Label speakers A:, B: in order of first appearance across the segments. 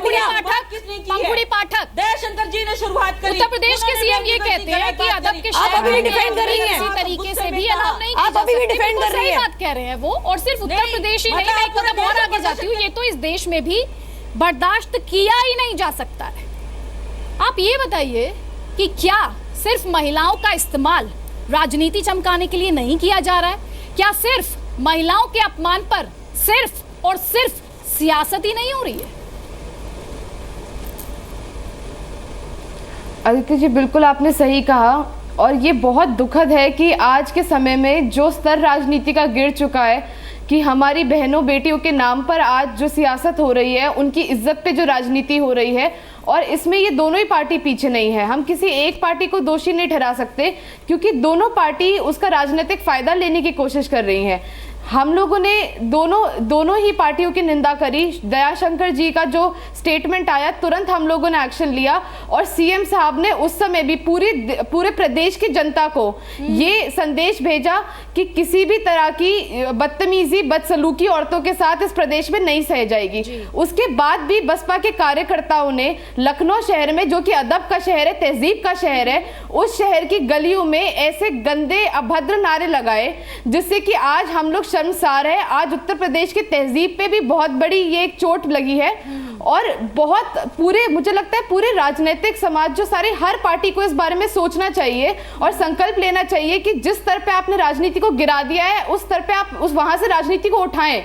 A: पंखुड़ी पाठक,
B: दयाशंकर जी ने शुरुआत करी।
A: उत्तर प्रदेश के सीएम ये कहते हैं कि अदब के
C: आप अभी भी डिफेंड कर रही हैं,
A: किसी तरीके से भी अलाउ नहीं,
C: आप अभी भी डिफेंड कर रही हैं।
A: बात कह रहे हैं वो, और सिर्फ उत्तर प्रदेश ही नहीं, मैं एक कदम और आगे जाती हूँ, ये तो इस देश में भी बर्दाश्त किया ही नहीं जा सकता है। आप ये बताइए कि क्या सिर्फ महिलाओं का इस्तेमाल राजनीति चमकाने के लिए नहीं किया जा रहा है? क्या सिर्फ महिलाओं के अपमान पर सिर्फ और सिर्फ सियासत ही नहीं हो रही है?
D: अदिति जी, बिल्कुल आपने सही कहा, और ये बहुत दुखद है कि आज के समय में जो स्तर राजनीति का गिर चुका है कि हमारी बहनों बेटियों के नाम पर आज जो सियासत हो रही है, उनकी इज्जत पे जो राजनीति हो रही है, और इसमें ये दोनों ही पार्टी पीछे नहीं है। हम किसी एक पार्टी को दोषी नहीं ठहरा सकते, क्योंकि दोनों पार्टी उसका राजनीतिक फायदा लेने की कोशिश कर रही हैं। हम लोगों ने दोनों ही पार्टियों की निंदा करी। दयाशंकर जी का जो स्टेटमेंट आया, तुरंत हम लोगों ने एक्शन लिया, और सीएम साहब ने उस समय भी पूरे प्रदेश की जनता को ये संदेश भेजा कि किसी भी तरह की बदतमीजी, बदसलूकी औरतों के साथ इस प्रदेश में नहीं सह जाएगी। उसके बाद भी बसपा के कार्यकर्ताओं ने लखनऊ शहर में, जो कि अदब का शहर है, तहजीब का शहर है, उस शहर की गलियों में ऐसे गंदे अभद्र नारे लगाए जिससे कि आज हम लोग शर्मसार है। आज उत्तर प्रदेश की तहजीब पे भी बहुत बड़ी ये एक चोट लगी है, और बहुत मुझे लगता है पूरे राजनीतिक समाज, जो सारे हर पार्टी को इस बारे में सोचना चाहिए और संकल्प लेना चाहिए कि जिस स्तर पे आपने राजनीति को गिरा दिया है, उस स्तर पे आप वहां से राजनीति को उठाएं।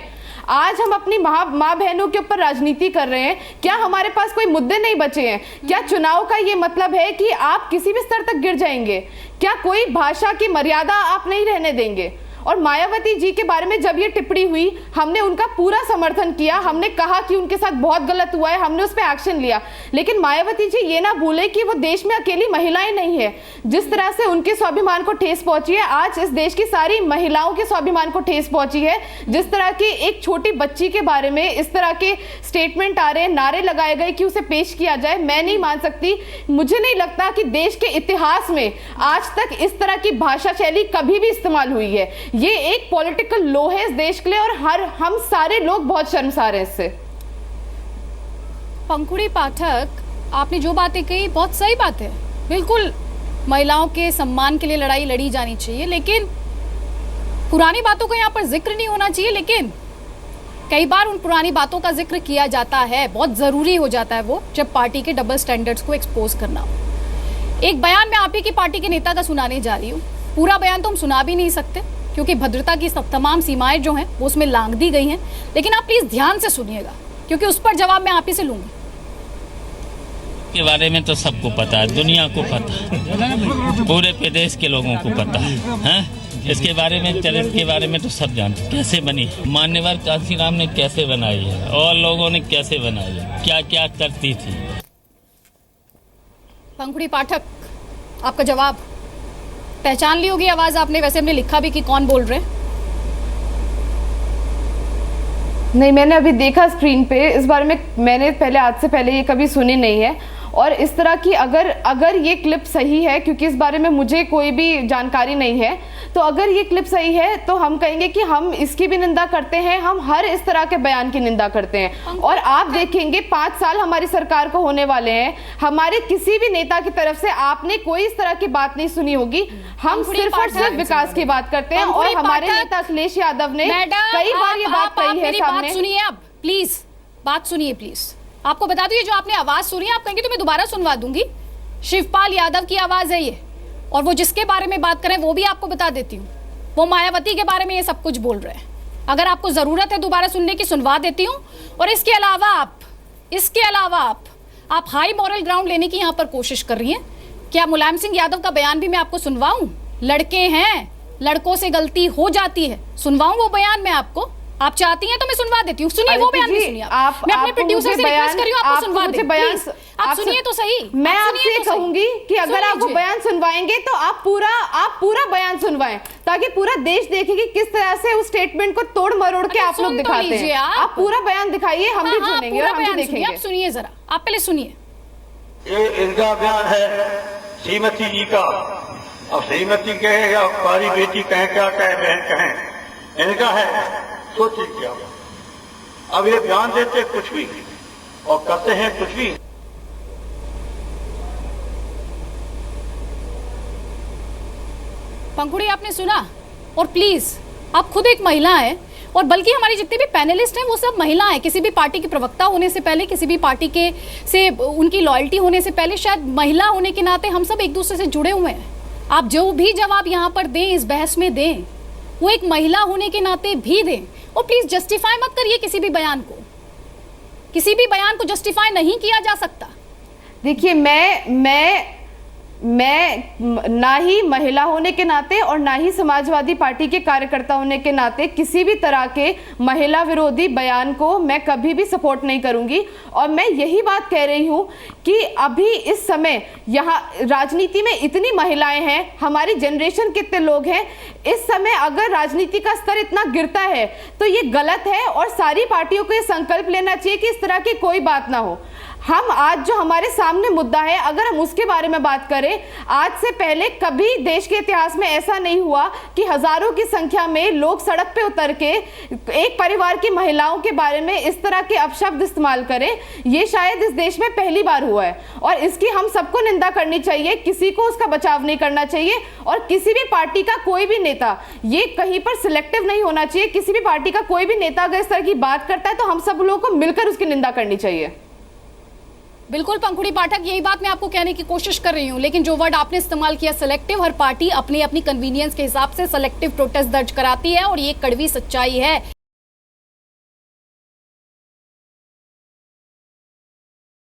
D: आज हम अपनी माँ बहनों के ऊपर राजनीति कर रहे हैं, क्या हमारे पास कोई मुद्दे नहीं बचे हैं? क्या चुनाव का ये मतलब है कि आप किसी भी स्तर तक गिर जाएंगे? क्या कोई भाषा की मर्यादा आप नहीं रहने देंगे? और मायावती जी के बारे में जब ये टिप्पणी हुई, हमने उनका पूरा समर्थन किया, हमने कहा कि उनके साथ बहुत गलत हुआ है, हमने उस पर एक्शन लिया। लेकिन मायावती जी ये ना भूले कि वो देश में अकेली महिलाएं नहीं है। जिस तरह से उनके स्वाभिमान को ठेस पहुंची है, आज इस देश की सारी महिलाओं के स्वाभिमान को ठेस पहुंची है। जिस तरह की एक छोटी बच्ची के बारे में इस तरह के स्टेटमेंट आ रहे हैं, नारे लगाए गए कि उसे पेश किया जाए, मैं नहीं मान सकती। मुझे नहीं लगता कि देश के इतिहास में आज तक इस तरह की भाषा शैली कभी भी इस्तेमाल हुई है। ये एक पॉलिटिकल लो है इस देश के लिए, और हम सारे लोग बहुत शर्मसार हैं इससे।
A: पंखुड़ी पाठक, आपने जो बातें कही बहुत सही बात है, बिल्कुल महिलाओं के सम्मान के लिए लड़ाई लड़ी जानी चाहिए, लेकिन पुरानी बातों का यहाँ पर जिक्र नहीं होना चाहिए। लेकिन कई बार उन पुरानी बातों का जिक्र किया जाता है, बहुत जरूरी हो जाता है वो, जब पार्टी के डबल स्टैंडर्ड्स को एक्सपोज करना हो। एक बयान मैं आप ही की पार्टी के नेता का सुनाने जा रही हूँ। पूरा बयान तो हम सुना भी नहीं सकते, क्योंकि भद्रता की तमाम सीमाएं जो हैं वो उसमें लांघ दी गई हैं, लेकिन आप प्लीज ध्यान से सुनिएगा, क्योंकि उस पर जवाब मैं आप ही से लूंगी।
E: के बारे में तो सबको पता है, दुनिया को पता है, पूरे प्रदेश के लोगों को पता है। इसके बारे में, चरित्र के बारे में तो सब जानते कैसे बनी, मान्यवर कांशीराम ने कैसे बनाई है और लोगों ने कैसे बनाई है, क्या क्या करती थी।
A: पंखुड़ी पाठक, आपका जवाब पहचान ली होगी आवाज आपने, वैसे हमने लिखा भी कि कौन बोल रहे हैं।
D: नहीं, मैंने अभी देखा स्क्रीन पे, इस बारे में मैंने आज से पहले ये कभी सुनी नहीं है। और इस तरह की अगर ये क्लिप सही है, क्योंकि इस बारे में मुझे कोई भी जानकारी नहीं है, तो अगर ये क्लिप सही है तो हम कहेंगे कि हम इसकी भी निंदा करते हैं, हम हर इस तरह के बयान की निंदा करते हैं। और आप देखेंगे 5 साल हमारी सरकार को होने वाले हैं, हमारे किसी भी नेता की तरफ से आपने कोई इस तरह की बात नहीं सुनी होगी। हम सिर्फ और सिर्फ विकास की बात करते हैं, और हमारे नेता अखिलेश यादव ने कई बार ये बात कही है सामने।
A: सुनिए, अब प्लीज बात सुनिए प्लीज। आपको बता दूं, ये जो आपने आवाज सुनी, आप कहेंगे तो मैं दोबारा सुनवा दूंगी। शिवपाल यादव की आवाज है ये, और वो जिसके बारे में बात करें वो भी आपको बता देती हूँ। वो मायावती के बारे में ये सब कुछ बोल रहे हैं। अगर आपको जरूरत है दोबारा सुनने की, सुनवा देती हूँ। और इसके अलावा आप हाई मॉरल ग्राउंड लेने की यहाँ पर कोशिश कर रही हैं। क्या मुलायम सिंह यादव का बयान भी मैं आपको सुनवाऊं? लड़के हैं, लड़कों से गलती हो जाती है, सुनवाऊं वो बयान मैं आपको? आप चाहती हैं तो मैं सुनवा देती हूँ। सुनिए वो बयान भी सुनिए। मैं अपने प्रोड्यूसर से रिक्वेस्ट कर रही हूँ, आपको सुनवा दें प्लीज। आप सुनिए तो सही।
D: मैं आपसे कहूंगी कि अगर आप वो बयान सुनवाएंगे तो आप पूरा बयान सुनवाएं, ताकि पूरा देश देखे कि किस तरह से उस स्टेटमेंट को तोड़ मरोड़ के आप लोग दिखाते हैं। आप पूरा बयान दिखाइए, हम भी सुनेंगे और हम भी देखेंगे।
A: आप सुनिए जरा, आप पहले सुनिए।
F: ये इनका बयान है श्रीमती जी का। अब श्रीमती कहे या हमारी बेटी कहे, क्या कहे, बहन कहे, इनका है सोचिए क्या। अब ये बयान देते कुछ भी, और करते हैं कुछ भी।
A: पंखुड़ी आपने सुना, और प्लीज आप खुद एक महिला हैं, और बल्कि हमारी जितने भी पैनलिस्ट हैं वो सब महिला हैं। किसी भी पार्टी की प्रवक्ता होने से पहले, किसी भी पार्टी के से उनकी लॉयल्टी होने से पहले, शायद महिला होने के नाते हम सब एक दूसरे से जुड़े हुए हैं। आप जो भी जवाब यहाँ पर दें, इस बहस में दें, वो एक महिला होने के नाते भी दें। और प्लीज जस्टिफाई मत करिए किसी भी बयान को। किसी भी बयान को जस्टिफाई नहीं किया जा सकता।
D: देखिए, मैं ना ही महिला होने के नाते और ना ही समाजवादी पार्टी के कार्यकर्ता होने के नाते किसी भी तरह के महिला विरोधी बयान को मैं कभी भी सपोर्ट नहीं करूंगी। और मैं यही बात कह रही हूं कि अभी इस समय यहाँ राजनीति में इतनी महिलाएं हैं, हमारी जनरेशन कितने लोग हैं, इस समय अगर राजनीति का स्तर इतना गिरता है तो ये गलत है। और सारी पार्टियों को ये संकल्प लेना चाहिए कि इस तरह की कोई बात ना हो। हम आज जो हमारे सामने मुद्दा है, अगर हम उसके बारे में बात करें, आज से पहले कभी देश के इतिहास में ऐसा नहीं हुआ कि हजारों की संख्या में लोग सड़क पे उतर के एक परिवार की महिलाओं के बारे में इस तरह के अपशब्द इस्तेमाल करें। ये शायद इस देश में पहली बार हुआ है और इसकी हम सबको निंदा करनी चाहिए। किसी को उसका बचाव नहीं करना चाहिए और किसी भी पार्टी का कोई भी नेता ये कहीं पर सिलेक्टिव नहीं होना चाहिए। किसी भी पार्टी का कोई भी नेता अगर इस तरह की बात करता है तो हम सब लोगों को मिलकर उसकी निंदा करनी चाहिए।
A: बिल्कुल पंखुड़ी पाठक, यही बात मैं आपको कहने की कोशिश कर रही हूं, लेकिन जो वर्ड आपने इस्तेमाल किया सिलेक्टिव, हर पार्टी अपनी अपनी कन्वीनियंस के हिसाब से सिलेक्टिव प्रोटेस्ट दर्ज कराती है और ये कड़वी सच्चाई है।